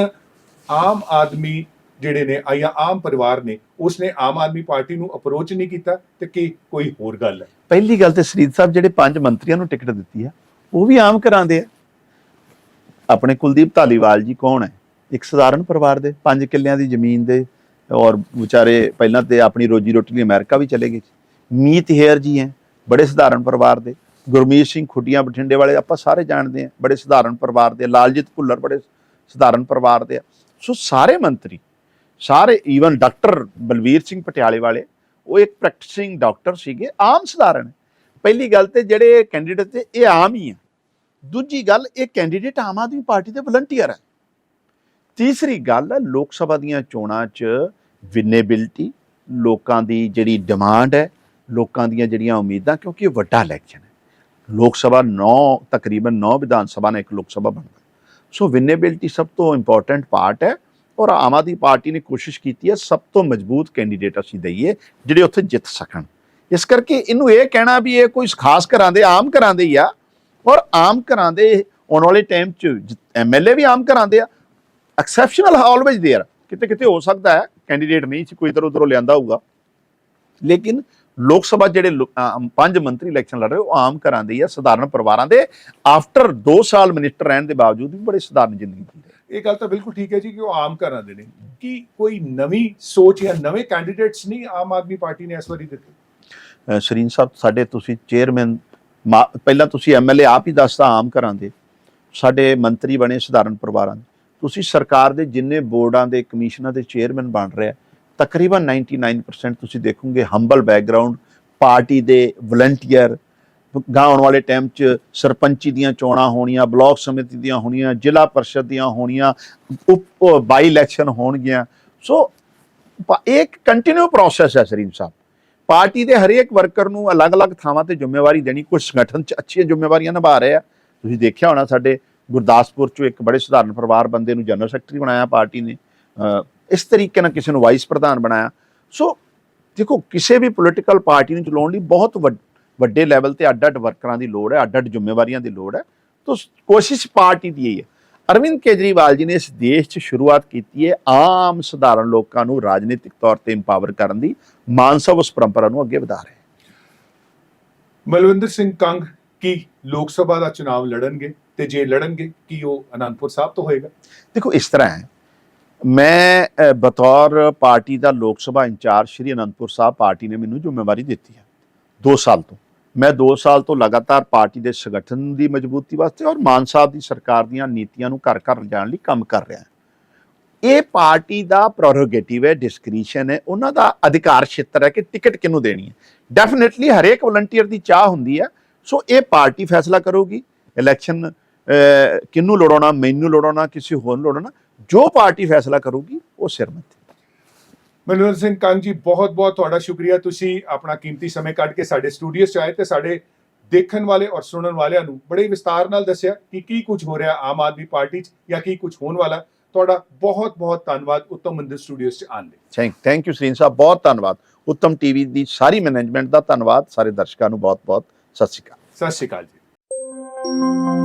ਆਮ ਆਦਮੀ ਜਿਹੜੇ ਨੇ ਜਾਂ ਆਮ ਪਰਿਵਾਰ ਨੇ ਉਸਨੇ ਆਮ ਆਦਮੀ ਪਾਰਟੀ ਨੂੰ ਅਪਰੋਚ ਨਹੀਂ ਕੀਤਾ ਤੇ ਕਿ ਕੋਈ ਹੋਰ ਗੱਲ ਹੈ। ਪਹਿਲੀ ਗੱਲ ਤੇ ਸ਼ਰੀਦ ਸਾਹਿਬ ਜਿਹੜੇ 5 ਮੰਤਰੀਆਂ ਨੂੰ ਟਿਕਟ ਦਿੱਤੀ ਆ ਉਹ ਵੀ ਆਮ ਘਰਾਂ ਦੇ ਆ। ਆਪਣੇ ਕੁਲਦੀਪ ਧਾਲੀਵਾਲ ਜੀ ਕੌਣ ਹੈ? ਇੱਕ ਸਧਾਰਨ ਪਰਿਵਾਰ ਦੇ, 5 ਕਿੱਲਿਆਂ ਦੀ ਜ਼ਮੀਨ ਦੇ, ਔਰ ਵਿਚਾਰੇ ਪਹਿਲਾਂ ਤੇ ਆਪਣੀ ਰੋਜੀ ਰੋਟੀ ਲਈ ਅਮਰੀਕਾ ਵੀ ਚਲੇ ਗਏ। ਮੀਤ ਹੇਅਰ ਜੀ ਹੈ, ਬੜੇ ਸਧਾਰਨ ਪਰਿਵਾਰ ਦੇ। ਗੁਰਮੀਤ ਸਿੰਘ ਖੁੱਡੀਆਂ ਬਠਿੰਡੇ ਵਾਲੇ ਆਪਾਂ ਸਾਰੇ ਜਾਣਦੇ ਹਾਂ, ਬੜੇ ਸਧਾਰਨ ਪਰਿਵਾਰ ਦੇ। ਲਾਲਜੀਤ ਭੁੱਲਰ ਬੜੇ ਸਧਾਰਨ ਪਰਿਵਾਰ ਦੇ ਆ। ਸੋ ਸਾਰੇ ਮੰਤਰੀ, ਸਾਰੇ, ਈਵਨ ਡਾਕਟਰ ਬਲਵੀਰ ਸਿੰਘ ਪਟਿਆਲੇ ਵਾਲੇ, ਉਹ ਇੱਕ ਪ੍ਰੈਕਟਿਸਿੰਗ ਡਾਕਟਰ ਸੀਗੇ, ਆਮ ਸਧਾਰਨ। ਪਹਿਲੀ ਗੱਲ ਤੇ ਜਿਹੜੇ ਕੈਂਡੀਡੇਟ ਤੇ ਇਹ ਆਮ ਹੀ ਆ। ਦੂਜੀ ਗੱਲ, ਇਹ ਕੈਂਡੀਡੇਟ ਆਮ ਆਦਮੀ ਪਾਰਟੀ ਦੇ ਵਲੰਟੀਅਰ ਹੈ। ਤੀਸਰੀ ਗੱਲ, ਲੋਕ ਸਭਾ ਦੀਆਂ ਚੋਣਾਂ 'ਚ ਵਿਨੇਬਿਲਿਟੀ, ਲੋਕਾਂ ਦੀ ਜਿਹੜੀ ਡਿਮਾਂਡ ਹੈ, ਲੋਕਾਂ ਦੀਆਂ ਜਿਹੜੀਆਂ ਉਮੀਦਾਂ, ਕਿਉਂਕਿ ਇਹ ਵੱਡਾ ਇਲੈਕਸ਼ਨ ਹੈ। ਲੋਕ ਸਭਾ ਤਕਰੀਬਨ 9 ਵਿਧਾਨ ਸਭਾ ਨੇ ਇੱਕ ਲੋਕ ਸਭਾ ਬਣਦਾ, ਸੋ ਵਿਨੇਬਿਲਿਟੀ ਸਭ ਤੋਂ ਇੰਪੋਰਟੈਂਟ ਪਾਰਟ ਹੈ। ਔਰ ਆਮ ਆਦਮੀ ਪਾਰਟੀ ਨੇ ਕੋਸ਼ਿਸ਼ ਕੀਤੀ ਹੈ ਸਭ ਤੋਂ ਮਜ਼ਬੂਤ ਕੈਂਡੀਡੇਟ ਅਸੀਂ ਦਈਏ ਜਿਹੜੇ ਉੱਥੇ ਜਿੱਤ ਸਕਣ। ਇਸ ਕਰਕੇ ਇਹਨੂੰ ਇਹ ਕਹਿਣਾ ਵੀ ਇਹ ਕੋਈ ਖਾਸ ਘਰਾਂ ਦੇ ਆਮ ਘਰਾਂ ਦੇ ਹੀ ਆ, ਔਰ ਆਮ ਘਰਾਂ ਦੇ ਆਉਣ ਵਾਲੇ ਟਾਈਮ 'ਚ MLA ਵੀ ਆਮ ਘਰਾਂ ਦੇ ਆ। ਐਕਸੈਪਸ਼ਨਲ ਆਲਵੇਜ਼ ਦੇਅਰ, ਕਿਤੇ ਕਿਤੇ ਹੋ ਸਕਦਾ ਹੈ ਕੈਂਡੀਡੇਟ ਨਹੀਂ ਸੀ ਕੋਈ ਇੱਧਰ ਉੱਧਰੋਂ ਲਿਆਂਦਾ ਹੋਊਗਾ, ਲੇਕਿਨ ਲੋਕ ਸਭਾ ਜਿਹੜੇ 5 ਮੰਤਰੀ ਇਲੈਕਸ਼ਨ ਲੜ ਰਹੇ ਉਹ ਆਮ ਘਰਾਂ ਦੇ ਹੀ ਆ, ਸਧਾਰਨ ਪਰਿਵਾਰਾਂ ਦੇ। ਆਫਟਰ 2 ਸਾਲ ਮਿਨਿਸਟਰ ਰਹਿਣ ਦੇ ਬਾਵਜੂਦ ਵੀ ਬੜੇ ਸਧਾਰਨ ਜ਼ਿੰਦਗੀ ਜੀ ਰਹੇ। ਇਹ ਗੱਲ ਤਾਂ ਬਿਲਕੁਲ ਠੀਕ ਹੈ ਜੀ ਕਿ ਉਹ ਆਮ ਘਰਾਂ ਦੇ ਨੇ। ਕੀ ਕੋਈ ਨਵੀਂ ਸੋਚ ਜਾਂ ਨਵੇਂ ਕੈਂਡੀਡੇਟਸ ਨਹੀਂ ਆਮ ਆਦਮੀ ਪਾਰਟੀ ਨੇ ਇਸ ਵਾਰੀ ਦਿੱਤੇ? ਸ਼ਰੀਨ ਸਾਹਿਬ, ਸਾਡੇ ਤੁਸੀਂ ਚੇਅਰਮੈਨ, ਪਹਿਲਾਂ ਤੁਸੀਂ MLA ਆਪ ਹੀ ਦੱਸਦਾ ਆਮ ਘਰਾਂ ਦੇ, ਸਾਡੇ ਮੰਤਰੀ ਬਣੇ ਸਧਾਰਨ ਪਰਿਵਾਰਾਂ ਦੇ। ਤੁਸੀਂ ਸਰਕਾਰ ਦੇ ਜਿੰਨੇ ਬੋਰਡਾਂ ਦੇ ਕਮਿਸ਼ਨਾਂ ਦੇ ਚੇਅਰਮੈਨ ਬਣ ਰਿਹਾ, ਤਕਰੀਬਨ 99% ਤੁਸੀਂ ਦੇਖੋਗੇ ਹੰਬਲ ਬੈਕਗਰਾਊਂਡ, ਪਾਰਟੀ ਦੇ ਵਲੰਟੀਅਰ। ਗਾਂ ਆਉਣ ਵਾਲੇ ਟਾਈਮ 'ਚ ਸਰਪੰਚੀ ਦੀਆਂ ਚੋਣਾਂ ਹੋਣੀਆਂ, ਬਲਾਕ ਸਮਿਤੀ ਦੀਆਂ ਹੋਣੀਆਂ, ਜ਼ਿਲ੍ਹਾ ਪਰਿਸ਼ਦ ਦੀਆਂ ਹੋਣੀਆਂ, ਬਾਈ ਇਲੈਕਸ਼ਨ ਹੋਣਗੀਆਂ। ਸੋ ਇਹ ਇੱਕ ਕੰਟੀਨਿਊ ਪ੍ਰੋਸੈਸ ਹੈ ਸ਼ਰੀਨ ਸਾਹਿਬ। ਪਾਰਟੀ ਦੇ ਹਰੇਕ ਵਰਕਰ ਨੂੰ ਅਲੱਗ-ਅਲੱਗ ਥਾਵਾਂ ਤੇ ਜ਼ਿੰਮੇਵਾਰੀ ਦੇਣੀ। ਕੁਝ ਸੰਗਠਨ 'ਚ ਅੱਛੀਆਂ ਜ਼ਿੰਮੇਵਾਰੀਆਂ ਨਿਭਾ ਰਹੇ ਆ। ਤੁਸੀਂ ਦੇਖਿਆ ਹੋਣਾ ਸਾਡੇ ਗੁਰਦਾਸਪੁਰ 'ਚੋਂ ਇੱਕ ਬੜੇ ਸਧਾਰਨ ਪਰਿਵਾਰ ਬੰਦੇ ਨੂੰ ਜਨਰਲ ਸੈਕਟਰੀ ਬਣਾਇਆ ਪਾਰਟੀ ਨੇ, ਇਸ ਤਰੀਕੇ ਨਾਲ ਕਿਸੇ ਨੂੰ ਵਾਈਸ ਪ੍ਰਧਾਨ ਬਣਾਇਆ। ਸੋ ਦੇਖੋ, ਕਿਸੇ ਵੀ ਪੋਲੀਟੀਕਲ ਪਾਰਟੀ ਨੂੰ ਚਲਾਉਣ ਲਈ ਬਹੁਤ ਵੱਡੇ ਲੈਵਲ ਤੇ ਅੱਡ-ਅੱਡ ਵਰਕਰਾਂ ਦੀ ਲੋੜ ਹੈ, ਅੱਡ-ਅੱਡ ਜ਼ਿੰਮੇਵਾਰੀਆਂ ਦੀ ਲੋੜ ਹੈ। ਤਾਂ ਕੋਸ਼ਿਸ਼ ਪਾਰਟੀ ਦੀ ਹੀ ਹੈ। ਅਰਵਿੰਦ ਕੇਜਰੀਵਾਲ ਜੀ ਨੇ ਇਸ ਦੇਸ਼ 'ਚ ਸ਼ੁਰੂਆਤ ਕੀਤੀ ਹੈ ਆਮ ਸਧਾਰਨ ਲੋਕਾਂ ਨੂੰ ਰਾਜਨੀਤਿਕ ਤੌਰ ਤੇ ਇੰਪਾਵਰ ਕਰਨ ਦੀ। ਮਾਨ ਸਾਹਿਬ ਉਸ ਪਰੰਪਰਾ ਨੂੰ ਅੱਗੇ ਵਧਾ ਰਹੇ। ਮਲਵਿੰਦਰ ਸਿੰਘ ਕੰਗ ਕੀ ਲੋਕ ਸਭਾ ਦਾ ਚੁਣਾਵ ਲੜਨਗੇ, ਤੇ ਜੇ ਲੜਨਗੇ ਕੀ ਉਹ ਅਨੰਦਪੁਰ ਸਾਹਿਬ ਤੋਂ ਹੋਏਗਾ? ਦੇਖੋ, ਇਸ ਤਰ੍ਹਾਂ ਹੈ, ਮੈਂ ਬਤੌਰ ਪਾਰਟੀ ਦਾ ਲੋਕ ਸਭਾ ਇੰਚਾਰਜ ਸ਼੍ਰੀ ਅਨੰਦਪੁਰ ਸਾਹਿਬ ਪਾਰਟੀ ਨੇ ਮੈਨੂੰ ਜ਼ਿੰਮੇਵਾਰੀ ਦਿੱਤੀ ਹੈ 2 ਸਾਲ ਤੋਂ। ਮੈਂ 2 ਸਾਲ ਤੋਂ ਲਗਾਤਾਰ ਪਾਰਟੀ ਦੇ ਸੰਗਠਨ ਦੀ ਮਜ਼ਬੂਤੀ ਵਾਸਤੇ ਔਰ ਮਾਨ ਸਾਹਿਬ ਦੀ ਸਰਕਾਰ ਦੀਆਂ ਨੀਤੀਆਂ ਨੂੰ ਘਰ ਘਰ ਲਿਜਾਣ ਲਈ ਕੰਮ ਕਰ ਰਿਹਾ। ਇਹ ਪਾਰਟੀ ਦਾ ਪ੍ਰੋਰੋਗੇਟਿਵ ਹੈ, ਡਿਸਕ੍ਰੀਸ਼ਨ ਹੈ, ਉਹਨਾਂ ਦਾ ਅਧਿਕਾਰ ਖੇਤਰ ਹੈ ਕਿ ਟਿਕਟ ਕਿਹਨੂੰ ਦੇਣੀ ਹੈ। ਡੈਫੀਨੇਟਲੀ ਹਰੇਕ ਵਲੰਟੀਅਰ ਦੀ ਚਾਹ ਹੁੰਦੀ ਹੈ। ਸੋ ਇਹ ਪਾਰਟੀ ਫੈਸਲਾ ਕਰੂਗੀ ਇਲੈਕਸ਼ਨ ਕਿਹਨੂੰ ਲੜਾਉਣਾ, ਮੈਨੂੰ ਲੜਾਉਣਾ, ਕਿਸੇ ਹੋਰ ਨੂੰ ਲੜਾਉਣਾ। ਜੋ ਪਾਰਟੀ ਫੈਸਲਾ ਕਰੂਗੀ ਉਹ ਸਿਰ ਮੱਥੇ। ਮਲਵਿੰਦਰ ਸਿੰਘ ਕੰਗ ਜੀ, ਬਹੁਤ ਬਹੁਤ ਤੁਹਾਡਾ ਸ਼ੁਕਰੀਆ। ਤੁਸੀਂ ਆਪਣਾ ਕੀਮਤੀ ਸਮੇਂ ਕੱਢ ਕੇ ਸਾਡੇ ਸਟੂਡੀਓ 'ਚ ਆਏ ਤੇ ਸਾਡੇ ਦੇਖਣ ਵਾਲੇ ਔਰ ਸੁਣਨ ਵਾਲਿਆਂ ਨੂੰ ਬੜੇ ਵਿਸਤਾਰ ਨਾਲ ਦੱਸਿਆ ਕਿ ਕੀ ਕੁਝ ਹੋ ਰਿਹਾ ਆਮ ਆਦਮੀ ਪਾਰਟੀ 'ਚ ਜਾਂ ਕੀ ਕੁਝ ਹੋਣ ਵਾਲਾ। ਤੁਹਾਡਾ ਬਹੁਤ ਬਹੁਤ ਧੰਨਵਾਦ ਉੱਤਮ ਮੰਦਰ ਸਟੂਡੀਓ 'ਚ ਆਉਣ ਲਈ। ਥੈਂਕ ਯੂ ਸ਼ਰੀਨ ਸਾਹਿਬ, ਬਹੁਤ ਧੰਨਵਾਦ। ਉੱਤਮ ਟੀਵੀ ਦੀ ਸਾਰੀ ਮੈਨੇਜਮੈਂਟ ਦਾ ਧੰਨਵਾਦ। ਸਾਰੇ ਦਰਸ਼ਕਾਂ ਨੂੰ ਬਹੁਤ ਬਹੁਤ ਸਤਿ ਸ਼੍ਰੀ ਅਕਾਲ। ਸਤਿ ਸ਼੍ਰੀ ਅਕਾਲ ਜੀ।